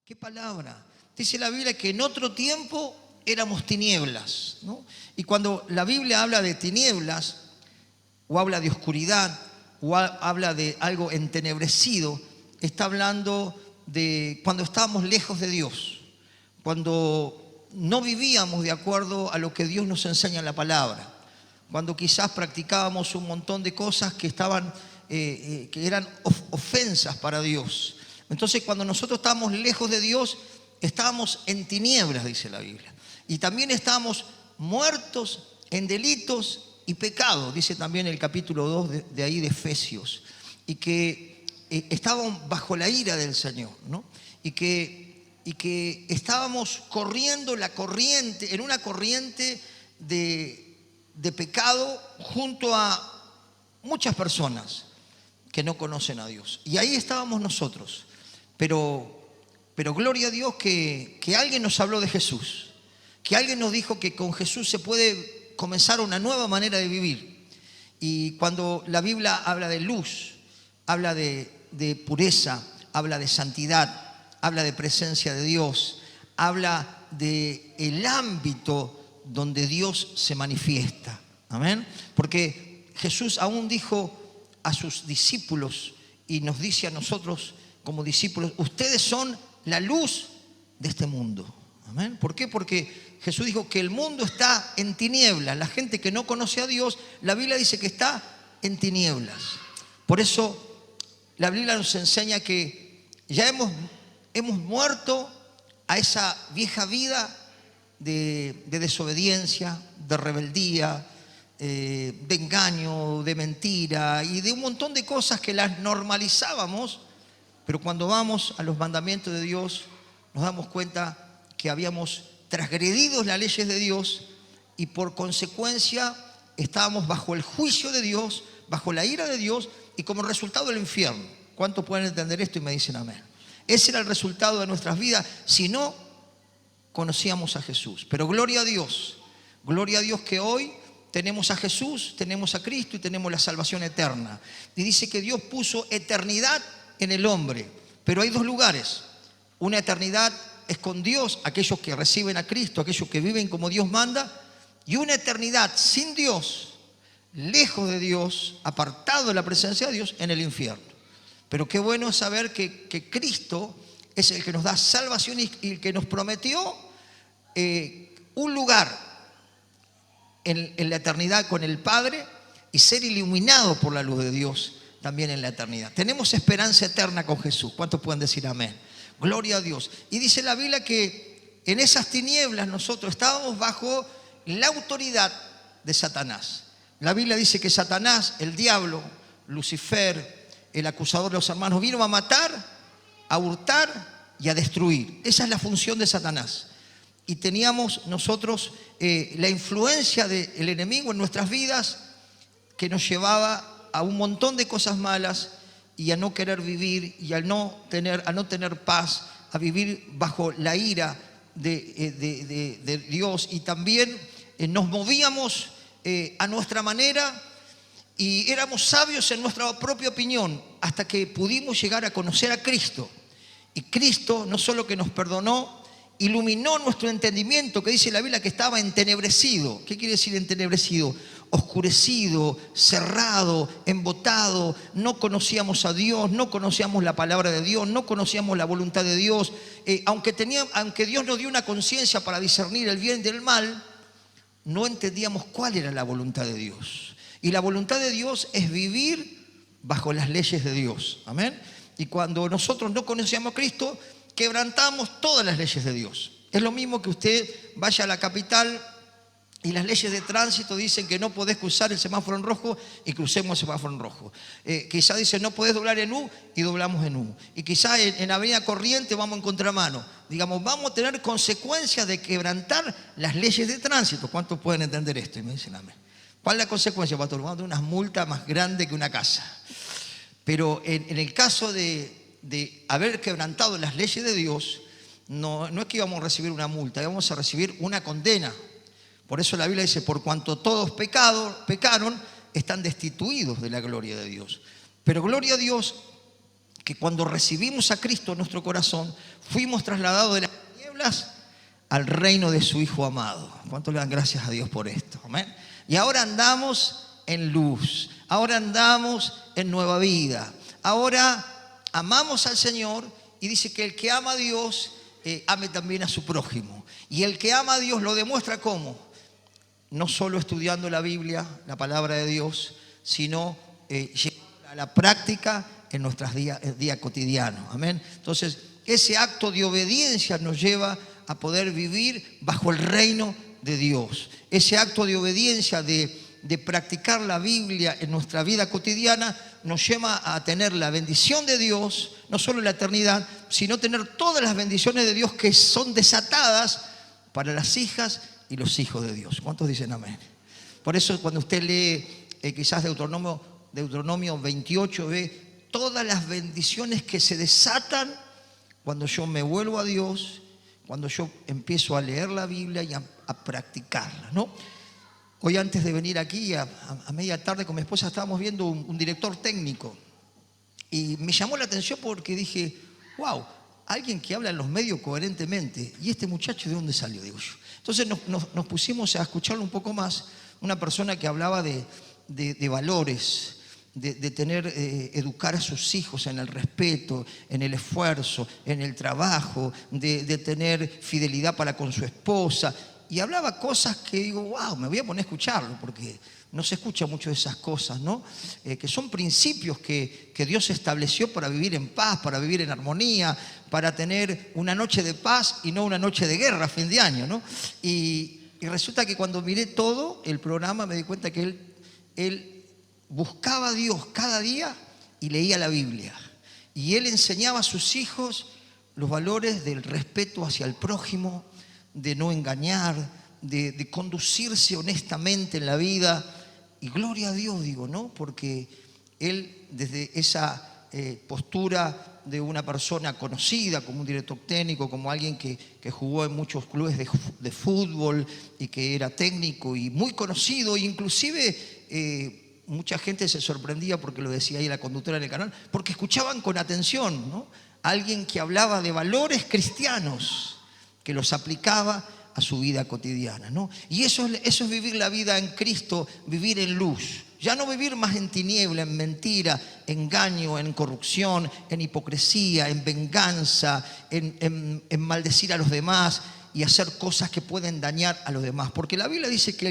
¿Qué palabra? Dice la Biblia que en otro tiempo éramos tinieblas, ¿no? Y cuando la Biblia habla de tinieblas, o habla de oscuridad, o habla de algo entenebrecido, está hablando de cuando estábamos lejos de Dios, cuando no vivíamos de acuerdo a lo que Dios nos enseña en la palabra, cuando quizás practicábamos un montón de cosas que eran ofensas para Dios. Entonces, cuando nosotros estábamos lejos de Dios, estábamos en tinieblas, dice la Biblia. Y también estábamos muertos en delitos y pecados, dice también el capítulo 2 de ahí de Efesios. Y que estábamos bajo la ira del Señor, ¿no? Y que estábamos corriendo la corriente, en una corriente de pecado junto a muchas personas que no conocen a Dios. Y ahí estábamos nosotros. Pero gloria a Dios que alguien nos habló de Jesús, que alguien nos dijo que con Jesús se puede comenzar una nueva manera de vivir. Y cuando la Biblia habla de luz, habla de pureza, habla de santidad, habla de presencia de Dios, habla del ámbito donde Dios se manifiesta. Amén. Porque Jesús aún dijo a sus discípulos y nos dice a nosotros como discípulos: ustedes son la luz de este mundo. Amén. ¿Por qué? Porque Jesús dijo que el mundo está en tinieblas. La gente que no conoce a Dios, la Biblia dice que está en tinieblas. Por eso la Biblia nos enseña que ya hemos muerto a esa vieja vida de desobediencia, de rebeldía, de engaño, de mentira y de un montón de cosas que las normalizábamos. Pero cuando vamos a los mandamientos de Dios, nos damos cuenta que habíamos transgredido las leyes de Dios y por consecuencia estábamos bajo el juicio de Dios, bajo la ira de Dios y como resultado el infierno. ¿Cuántos pueden entender esto y me dicen amén? Ese era el resultado de nuestras vidas si no conocíamos a Jesús. Pero gloria a Dios que hoy tenemos a Jesús, tenemos a Cristo y tenemos la salvación eterna. Y dice que Dios puso eternidad en el hombre, pero hay dos lugares. Una eternidad es con Dios, aquellos que reciben a Cristo, aquellos que viven como Dios manda, y una eternidad sin Dios, lejos de Dios, apartado de la presencia de Dios, en el infierno. Pero qué bueno es saber que Cristo es el que nos da salvación y el que nos prometió un lugar en la eternidad con el Padre y ser iluminado por la luz de Dios también en la eternidad. Tenemos esperanza eterna con Jesús. ¿Cuántos pueden decir amén? Gloria a Dios. Y dice la Biblia que en esas tinieblas nosotros estábamos bajo la autoridad de Satanás. La Biblia dice que Satanás, el diablo, Lucifer, el acusador de los hermanos, vino a matar, a hurtar y a destruir. Esa es la función de Satanás. Y teníamos nosotros la influencia del enemigo en nuestras vidas que nos llevaba a un montón de cosas malas y a no querer vivir y a no tener paz, a vivir bajo la ira de Dios. Y también nos movíamos a nuestra manera y éramos sabios en nuestra propia opinión hasta que pudimos llegar a conocer a Cristo. Y Cristo no solo que nos perdonó, iluminó nuestro entendimiento, que dice la Biblia que estaba entenebrecido. ¿Qué quiere decir entenebrecido? Oscurecido, cerrado, embotado. No conocíamos a Dios, no conocíamos la palabra de Dios, no conocíamos la voluntad de Dios. Aunque Dios nos dio una conciencia para discernir el bien del mal, no entendíamos cuál era la voluntad de Dios. Y la voluntad de Dios es vivir bajo las leyes de Dios. Amén. Y cuando nosotros no conocíamos a Cristo, quebrantamos todas las leyes de Dios. Es lo mismo que usted vaya a la capital y las leyes de tránsito dicen que no podés cruzar el semáforo en rojo y crucemos el semáforo en rojo. Quizás dicen no podés doblar en U y doblamos en U. Y quizás en Avenida Corriente vamos en contramano. Digamos, vamos a tener consecuencias de quebrantar las leyes de tránsito. ¿Cuántos pueden entender esto? Y me dicen amén. ¿Cuál es la consecuencia, pastor? Vamos a tener unas multas más grandes que una casa. Pero en el caso de haber quebrantado las leyes de Dios, no es que íbamos a recibir una multa, íbamos a recibir una condena. Por eso la Biblia dice, por cuanto todos pecaron, están destituidos de la gloria de Dios. Pero gloria a Dios que cuando recibimos a Cristo en nuestro corazón, fuimos trasladados de las tinieblas al reino de su Hijo amado. ¿Cuánto le dan gracias a Dios por esto? Amén. Y ahora andamos en luz, ahora andamos en nueva vida, ahora amamos al Señor y dice que el que ama a Dios, ame también a su prójimo. Y el que ama a Dios lo demuestra ¿cómo? No solo estudiando la Biblia, la palabra de Dios, sino llevándola a la práctica en nuestros días cotidianos. Amén. Entonces, ese acto de obediencia nos lleva a poder vivir bajo el reino de Dios. Ese acto de obediencia, de practicar la Biblia en nuestra vida cotidiana, nos lleva a tener la bendición de Dios, no solo en la eternidad, sino tener todas las bendiciones de Dios que son desatadas para las hijas y los hijos de Dios. ¿Cuántos dicen amén? Por eso cuando usted lee quizás Deuteronomio 28, ve todas las bendiciones que se desatan cuando yo me vuelvo a Dios, cuando yo empiezo a leer la Biblia y a practicarla, ¿no? Hoy antes de venir aquí, a media tarde con mi esposa estábamos viendo un director técnico y me llamó la atención porque dije, wow, alguien que habla en los medios coherentemente, ¿y este muchacho de dónde salió? Digo yo. Entonces nos pusimos a escucharlo un poco más, una persona que hablaba de valores, de tener, educar a sus hijos en el respeto, en el esfuerzo, en el trabajo, de tener fidelidad para con su esposa. Y hablaba cosas que digo, wow, me voy a poner a escucharlo, porque no se escucha mucho de esas cosas, ¿no? Que son principios que Dios estableció para vivir en paz, para vivir en armonía, para tener una noche de paz y no una noche de guerra a fin de año, ¿no? Y resulta que cuando miré todo el programa me di cuenta que él buscaba a Dios cada día y leía la Biblia. Y él enseñaba a sus hijos los valores del respeto hacia el prójimo, de no engañar, de conducirse honestamente en la vida. Y gloria a Dios, digo, ¿no? Porque él, desde esa postura de una persona conocida, como un director técnico, como alguien que jugó en muchos clubes de fútbol y que era técnico y muy conocido, inclusive mucha gente se sorprendía porque lo decía ahí la conductora en el canal, porque escuchaban con atención, ¿no? Alguien que hablaba de valores cristianos, que los aplicaba a su vida cotidiana, ¿no? Y eso es vivir la vida en Cristo, vivir en luz. Ya no vivir más en tiniebla, en mentira, engaño, en corrupción, en hipocresía, en venganza, en maldecir a los demás y hacer cosas que pueden dañar a los demás. Porque la Biblia dice que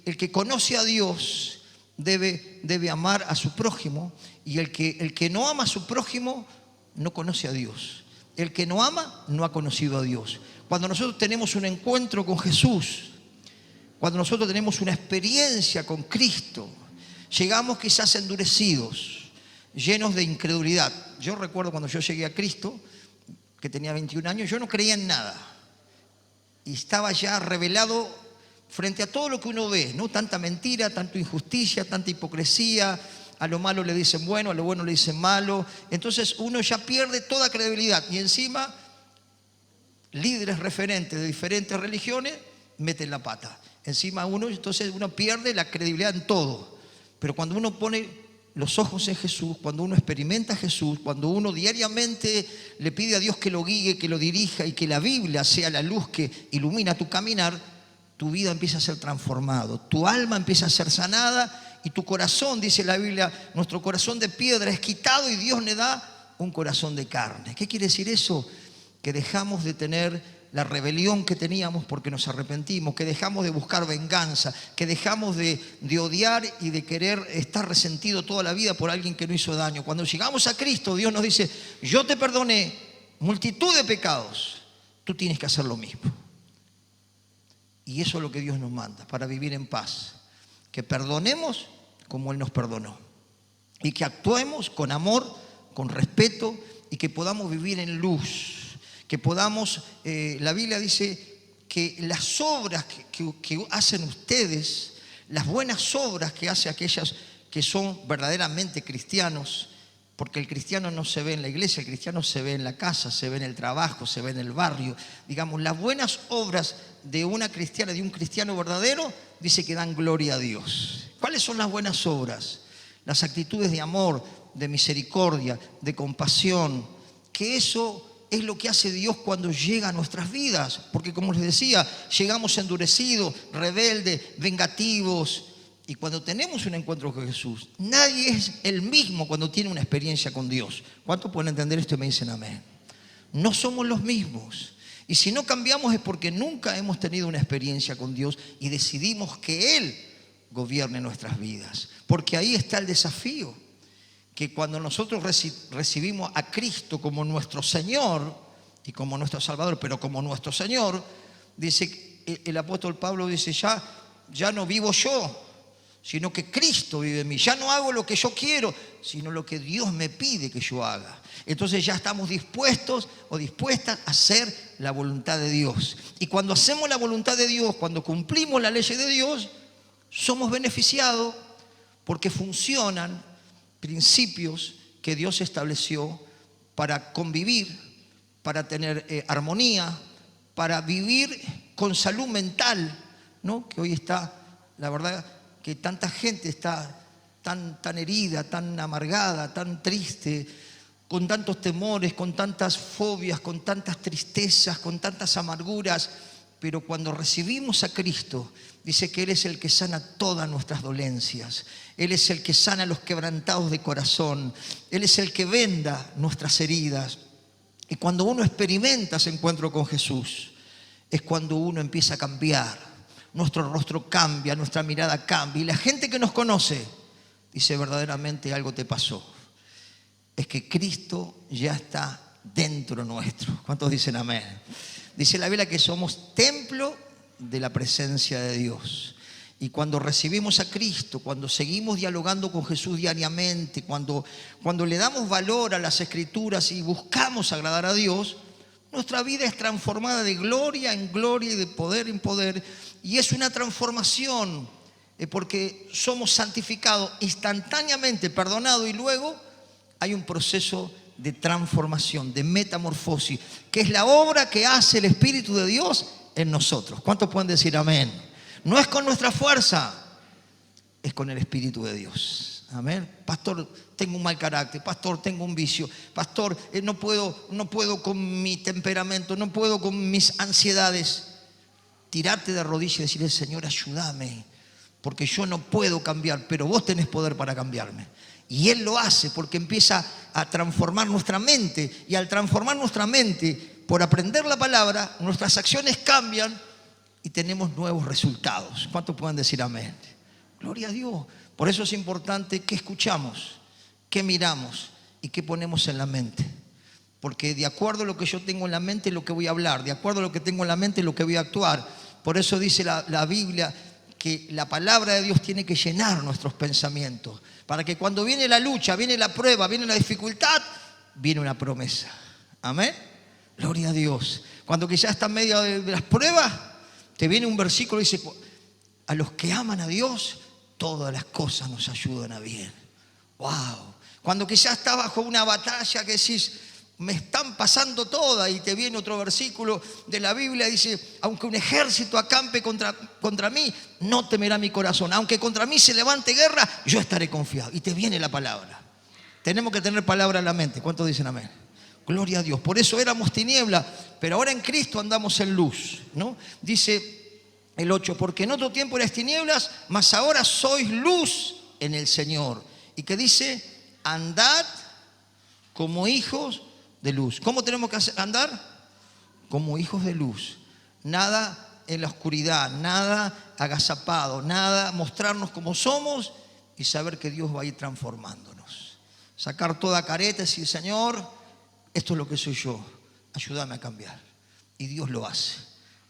el que conoce a Dios debe amar a su prójimo, y el que no ama a su prójimo no conoce a Dios. El que no ama no ha conocido a Dios. Cuando nosotros tenemos un encuentro con Jesús, cuando nosotros tenemos una experiencia con Cristo, llegamos quizás endurecidos, llenos de incredulidad. Yo recuerdo cuando yo llegué a Cristo, que tenía 21 años, yo no creía en nada. Y estaba ya revelado frente a todo lo que uno ve, ¿no? Tanta mentira, tanta injusticia, tanta hipocresía. A lo malo le dicen bueno, a lo bueno le dicen malo. Entonces uno ya pierde toda credibilidad. Y encima, líderes referentes de diferentes religiones meten la pata. Encima entonces uno pierde la credibilidad en todo. Pero cuando uno pone los ojos en Jesús, cuando uno experimenta a Jesús, cuando uno diariamente le pide a Dios que lo guíe, que lo dirija y que la Biblia sea la luz que ilumina tu caminar, tu vida empieza a ser transformado, tu alma empieza a ser sanada y tu corazón, dice la Biblia, nuestro corazón de piedra es quitado y Dios le da un corazón de carne. ¿Qué quiere decir eso? Que dejamos de tener la rebelión que teníamos porque nos arrepentimos, que dejamos de buscar venganza, que dejamos de odiar y de querer estar resentido toda la vida por alguien que no hizo daño. Cuando llegamos a Cristo, Dios nos dice, yo te perdoné multitud de pecados, tú tienes que hacer lo mismo. Y eso es lo que Dios nos manda para vivir en paz, que perdonemos como Él nos perdonó y que actuemos con amor, con respeto y que podamos vivir en luz. Que podamos, la Biblia dice que las obras que hacen ustedes, las buenas obras que hacen aquellas que son verdaderamente cristianos, porque el cristiano no se ve en la iglesia, el cristiano se ve en la casa, se ve en el trabajo, se ve en el barrio. Digamos, las buenas obras de una cristiana, de un cristiano verdadero, dice que dan gloria a Dios. ¿Cuáles son las buenas obras? Las actitudes de amor, de misericordia, de compasión, que eso es lo que hace Dios cuando llega a nuestras vidas. Porque como les decía, llegamos endurecidos, rebeldes, vengativos. Y cuando tenemos un encuentro con Jesús, nadie es el mismo cuando tiene una experiencia con Dios. ¿Cuántos pueden entender esto y me dicen amén? No somos los mismos. Y si no cambiamos es porque nunca hemos tenido una experiencia con Dios y decidimos que Él gobierne nuestras vidas. Porque ahí está el desafío. Que cuando nosotros recibimos a Cristo como nuestro Señor y como nuestro Salvador, pero como nuestro Señor, dice el apóstol Pablo, dice, ya no vivo yo, sino que Cristo vive en mí. Ya no hago lo que yo quiero, sino lo que Dios me pide que yo haga. Entonces ya estamos dispuestos o dispuestas a hacer la voluntad de Dios. Y cuando hacemos la voluntad de Dios, cuando cumplimos la ley de Dios, somos beneficiados porque funcionan principios que Dios estableció para convivir, para tener armonía, para vivir con salud mental, ¿no? Que hoy está, la verdad, que tanta gente está tan herida, tan amargada, tan triste, con tantos temores, con tantas fobias, con tantas tristezas, con tantas amarguras. Pero cuando recibimos a Cristo, dice que Él es el que sana todas nuestras dolencias. Él es el que sana a los quebrantados de corazón. Él es el que venda nuestras heridas. Y cuando uno experimenta ese encuentro con Jesús, es cuando uno empieza a cambiar. Nuestro rostro cambia, nuestra mirada cambia. Y la gente que nos conoce dice, verdaderamente algo te pasó. Es que Cristo ya está dentro nuestro. ¿Cuántos dicen amén? Dice la Biblia que somos templo de la presencia de Dios. Y cuando recibimos a Cristo, cuando seguimos dialogando con Jesús diariamente, cuando le damos valor a las Escrituras y buscamos agradar a Dios, nuestra vida es transformada de gloria en gloria y de poder en poder. Y es una transformación porque somos santificados instantáneamente, perdonados, y luego hay un proceso de transformación, de metamorfosis, que es la obra que hace el Espíritu de Dios en nosotros. ¿Cuántos pueden decir amén? No es con nuestra fuerza, es con el Espíritu de Dios. Amén. Pastor, tengo un mal carácter. Pastor, tengo un vicio. Pastor, no puedo con mi temperamento, no puedo con mis ansiedades. Tirarte de rodillas y decirle, Señor, ayúdame, porque yo no puedo cambiar, pero vos tenés poder para cambiarme. Y Él lo hace porque empieza a transformar nuestra mente. Y al transformar nuestra mente, por aprender la palabra, nuestras acciones cambian y tenemos nuevos resultados. ¿Cuántos pueden decir amén? Gloria a Dios. Por eso es importante qué escuchamos, qué miramos y qué ponemos en la mente. Porque de acuerdo a lo que yo tengo en la mente es lo que voy a hablar. De acuerdo a lo que tengo en la mente es lo que voy a actuar. Por eso dice la Biblia que la palabra de Dios tiene que llenar nuestros pensamientos. Para que cuando viene la lucha, viene la prueba, viene la dificultad, viene una promesa. Amén. Gloria a Dios. Cuando quizás está en medio de las pruebas, te viene un versículo y dice, a los que aman a Dios, todas las cosas nos ayudan a bien. Wow. Cuando quizás estás bajo una batalla que decís, me están pasando todas, y te viene otro versículo de la Biblia, dice, aunque un ejército acampe contra mí, no temerá mi corazón. Aunque contra mí se levante guerra, yo estaré confiado. Y te viene la palabra. Tenemos que tener palabra en la mente. ¿Cuántos dicen amén? Gloria a Dios. Por eso éramos tiniebla, pero ahora en Cristo andamos en luz, ¿no? Dice el 8, porque en otro tiempo erais tinieblas, mas ahora sois luz en el Señor. Y que dice, andad como hijos de luz. ¿Cómo tenemos que andar? Como hijos de luz. Nada en la oscuridad, nada agazapado, nada mostrarnos como somos y saber que Dios va a ir transformándonos. Sacar toda careta y decir, Señor, esto es lo que soy yo, ayúdame a cambiar. Y Dios lo hace.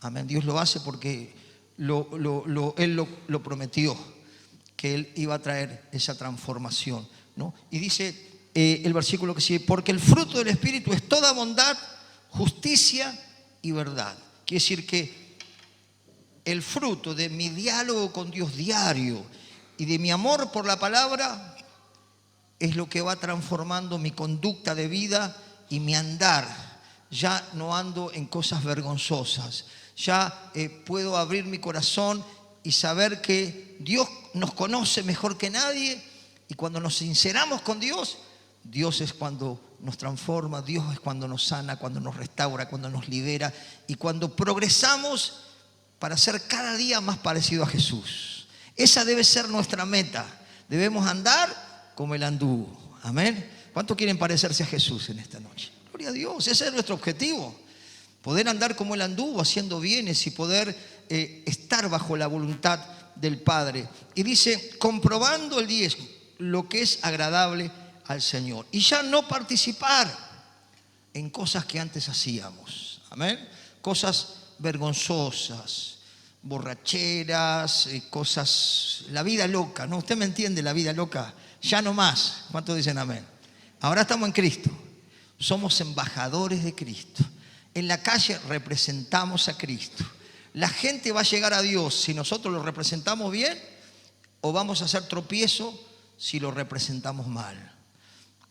Amén. Dios lo hace porque Él lo prometió, que Él iba a traer esa transformación, ¿no? Y dice el versículo que sigue, porque el fruto del Espíritu es toda bondad, justicia y verdad. Quiere decir que el fruto de mi diálogo con Dios diario y de mi amor por la palabra es lo que va transformando mi conducta de vida y mi andar. Ya no ando en cosas vergonzosas. Ya puedo abrir mi corazón y saber que Dios nos conoce mejor que nadie. Y cuando nos sinceramos con Dios, Dios es cuando nos transforma, Dios es cuando nos sana, cuando nos restaura, cuando nos libera y cuando progresamos para ser cada día más parecido a Jesús. Esa debe ser nuestra meta. Debemos andar como Él anduvo. Amén. ¿Cuántos quieren parecerse a Jesús en esta noche? Gloria a Dios, ese es nuestro objetivo. Poder andar como Él anduvo, haciendo bienes y poder estar bajo la voluntad del Padre. Y dice, comprobando el diezmo, lo que es agradable al Señor. Y ya no participar en cosas que antes hacíamos. Amén. Cosas vergonzosas, borracheras, cosas, la vida loca, ¿no? Usted me entiende, la vida loca. Ya no más. ¿Cuántos dicen amén? Ahora estamos en Cristo. Somos embajadores de Cristo. En la calle representamos a Cristo. La gente va a llegar a Dios si nosotros lo representamos bien, o vamos a hacer tropiezo si lo representamos mal.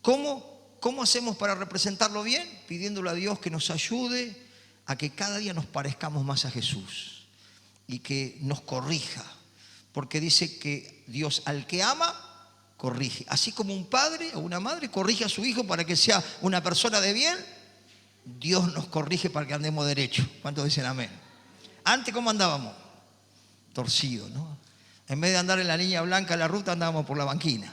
¿Cómo hacemos para representarlo bien? Pidiéndole a Dios que nos ayude a que cada día nos parezcamos más a Jesús y que nos corrija. Porque dice que Dios al que ama, corrige. Así como un padre o una madre corrige a su hijo para que sea una persona de bien, Dios nos corrige para que andemos derecho. ¿Cuántos dicen amén? Antes, ¿cómo andábamos? Torcidos, ¿no? En vez de andar en la línea blanca de la ruta, andábamos por la banquina.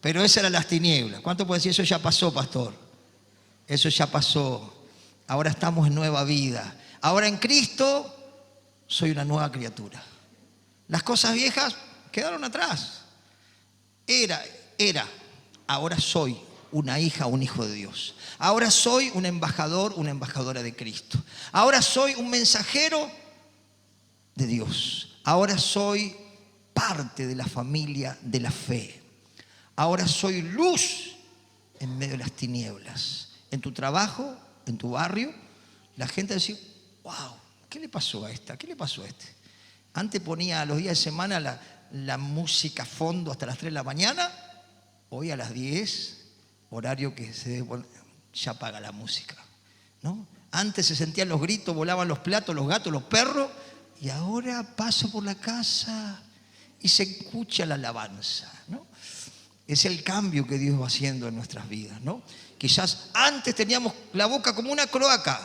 Pero esas eran las tinieblas. ¿Cuánto puede decir? Eso ya pasó, pastor. Eso ya pasó. Ahora estamos en nueva vida. Ahora en Cristo soy una nueva criatura. Las cosas viejas quedaron atrás. Era. Ahora soy una hija, un hijo de Dios. Ahora soy un embajador, una embajadora de Cristo. Ahora soy un mensajero de Dios. Ahora soy parte de la familia de la fe. Ahora soy luz en medio de las tinieblas. En tu trabajo, en tu barrio, la gente dice, wow, ¿qué le pasó a esta? ¿Qué le pasó a este? Antes ponía a los días de semana la música a fondo hasta las 3 de la mañana. Hoy a las 10, horario que ya apaga la música, ¿no? Antes se sentían los gritos, volaban los platos, los gatos, los perros. Y ahora paso por la casa y se escucha la alabanza, ¿no? Es el cambio que Dios va haciendo en nuestras vidas, ¿no? Quizás antes teníamos la boca como una cloaca.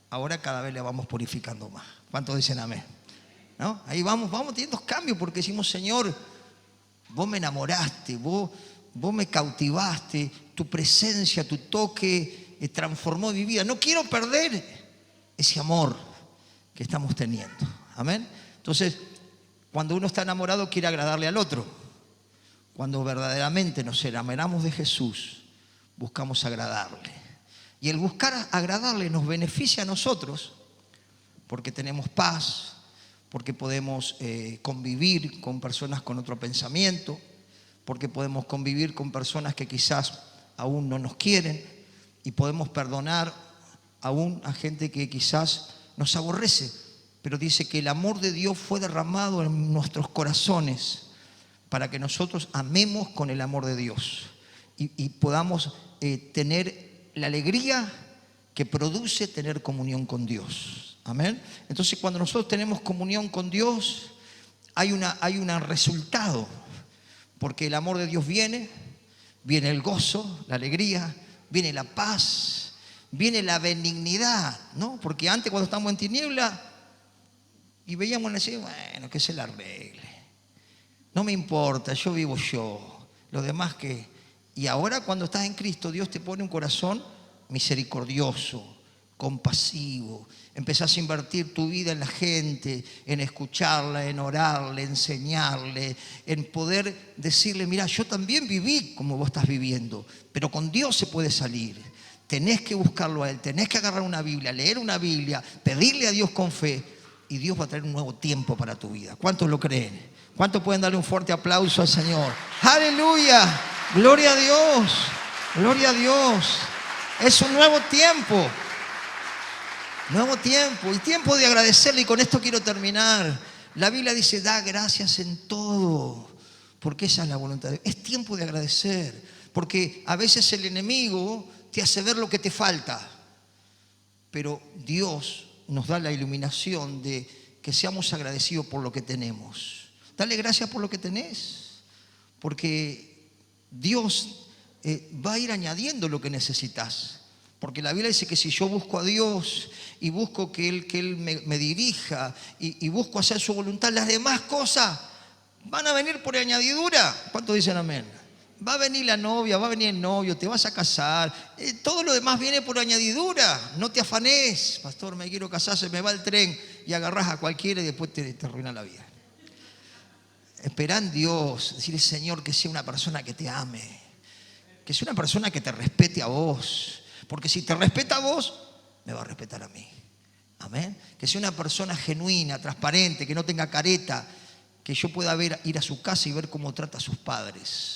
Ahora cada vez la vamos purificando más. ¿Cuántos dicen amén? ¿No? Ahí vamos teniendo cambios porque decimos, Señor, vos me enamoraste, vos me cautivaste, tu presencia, tu toque transformó mi vida. No quiero perder ese amor que estamos teniendo. Amén. Entonces, cuando uno está enamorado quiere agradarle al otro. Cuando verdaderamente nos enamoramos de Jesús, buscamos agradarle. Y el buscar agradarle nos beneficia a nosotros porque tenemos paz, porque podemos convivir con personas con otro pensamiento, porque podemos convivir con personas que quizás aún no nos quieren y podemos perdonar aún a gente que quizás nos aborrece. Pero dice que el amor de Dios fue derramado en nuestros corazones para que nosotros amemos con el amor de Dios y podamos tener la alegría que produce tener comunión con Dios. Amén. Entonces, cuando nosotros tenemos comunión con Dios, hay un resultado, porque el amor de Dios viene el gozo, la alegría, viene la paz, viene la benignidad, ¿no? Porque antes, cuando estábamos en tiniebla y veíamos así, bueno, que se la arregle. No me importa, yo vivo yo, lo demás que... Y ahora cuando estás en Cristo, Dios te pone un corazón misericordioso, compasivo. Empezás a invertir tu vida en la gente, en escucharla, en orarle, enseñarle, en poder decirle, mira, yo también viví como vos estás viviendo, pero con Dios se puede salir. Tenés que buscarlo a Él, tenés que agarrar una Biblia, leer una Biblia, pedirle a Dios con fe y Dios va a traer un nuevo tiempo para tu vida. ¿Cuántos lo creen? ¿Cuántos pueden darle un fuerte aplauso al Señor? ¡Aleluya! ¡Gloria a Dios! ¡Gloria a Dios! Es un nuevo tiempo. Nuevo tiempo. Y tiempo de agradecerle. Y con esto quiero terminar. La Biblia dice, da gracias en todo. Porque esa es la voluntad de Dios. Es tiempo de agradecer. Porque a veces el enemigo te hace ver lo que te falta. Pero Dios nos da la iluminación de que seamos agradecidos por lo que tenemos. Dale gracias por lo que tenés, porque Dios va a ir añadiendo lo que necesitas. Porque la Biblia dice que si yo busco a Dios y busco que Él me dirija y busco hacer su voluntad, las demás cosas van a venir por añadidura. ¿Cuántos dicen amén? Va a venir la novia, va a venir el novio, te vas a casar. Todo lo demás viene por añadidura. No te afanes. Pastor, me quiero casar, se me va el tren. Y agarrás a cualquiera y después te arruina la vida. Esperá en Dios. Decirle, Señor, que sea una persona que te ame. Que sea una persona que te respete a vos. Porque si te respeta a vos, me va a respetar a mí. Amén. Que sea una persona genuina, transparente, que no tenga careta. Que yo pueda ir a su casa y ver cómo trata a sus padres.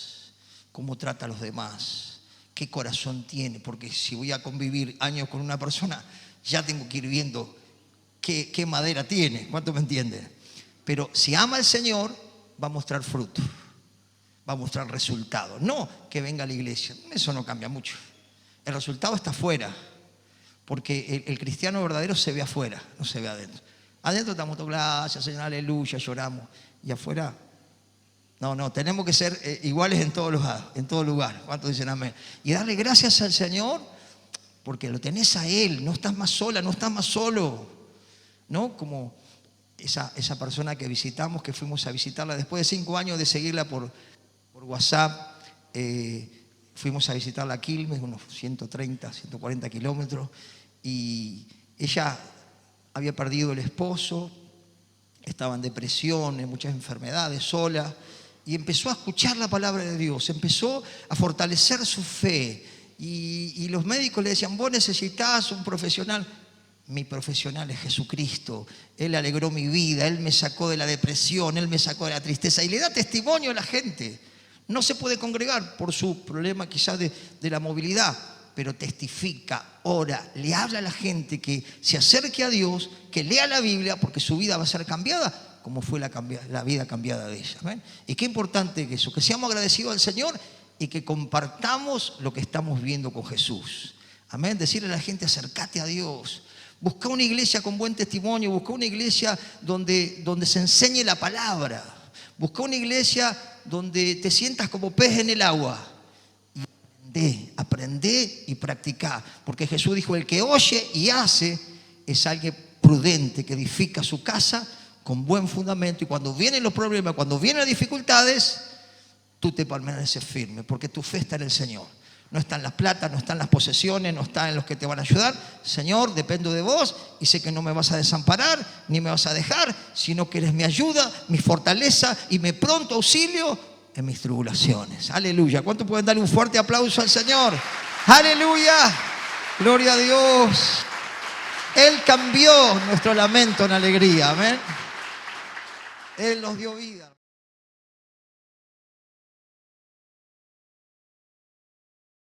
Cómo trata a los demás, qué corazón tiene, porque si voy a convivir años con una persona, ya tengo que ir viendo qué madera tiene. ¿Cuánto me entienden? Pero si ama al Señor, va a mostrar fruto, va a mostrar resultados. No que venga a la iglesia, eso no cambia mucho. El resultado está afuera, porque el cristiano verdadero se ve afuera, no se ve adentro. Adentro estamos todos, gracias, Señor, aleluya, lloramos. Y afuera... No, tenemos que ser iguales en todos lugares. ¿Cuántos dicen amén? Y darle gracias al Señor porque lo tenés a Él. No estás más sola, no estás más solo. ¿No? Como esa persona que visitamos, que fuimos a visitarla después de 5 años de seguirla por WhatsApp. Fuimos a visitarla a Quilmes, unos 130, 140 kilómetros. Y ella había perdido el esposo, estaba en depresión, en muchas enfermedades, sola. Y empezó a escuchar la palabra de Dios, empezó a fortalecer su fe. Y los médicos le decían, vos necesitas un profesional. Mi profesional es Jesucristo. Él alegró mi vida, Él me sacó de la depresión, Él me sacó de la tristeza. Y le da testimonio a la gente. No se puede congregar por su problema quizás de la movilidad, pero testifica, ora, le habla a la gente que se acerque a Dios, que lea la Biblia, porque su vida va a ser cambiada como fue la vida cambiada de ella. ¿Ven? Y qué importante que eso, que seamos agradecidos al Señor y que compartamos lo que estamos viendo con Jesús. Amén. Decirle a la gente, acércate a Dios. Busca una iglesia con buen testimonio, busca una iglesia donde se enseñe la palabra. Busca una iglesia donde te sientas como pez en el agua. Y aprendé y practicá. Porque Jesús dijo, el que oye y hace es alguien prudente que edifica su casa con buen fundamento, y cuando vienen los problemas, cuando vienen las dificultades, tú te permaneces firme, porque tu fe está en el Señor. No está en las plata, no está en las posesiones, no está en los que te van a ayudar. Señor, dependo de vos y sé que no me vas a desamparar, ni me vas a dejar, sino que eres mi ayuda, mi fortaleza y mi pronto auxilio en mis tribulaciones. Aleluya. ¿Cuánto pueden darle un fuerte aplauso al Señor? Aleluya. Gloria a Dios. Él cambió nuestro lamento en alegría. Amén. Él nos dio vida.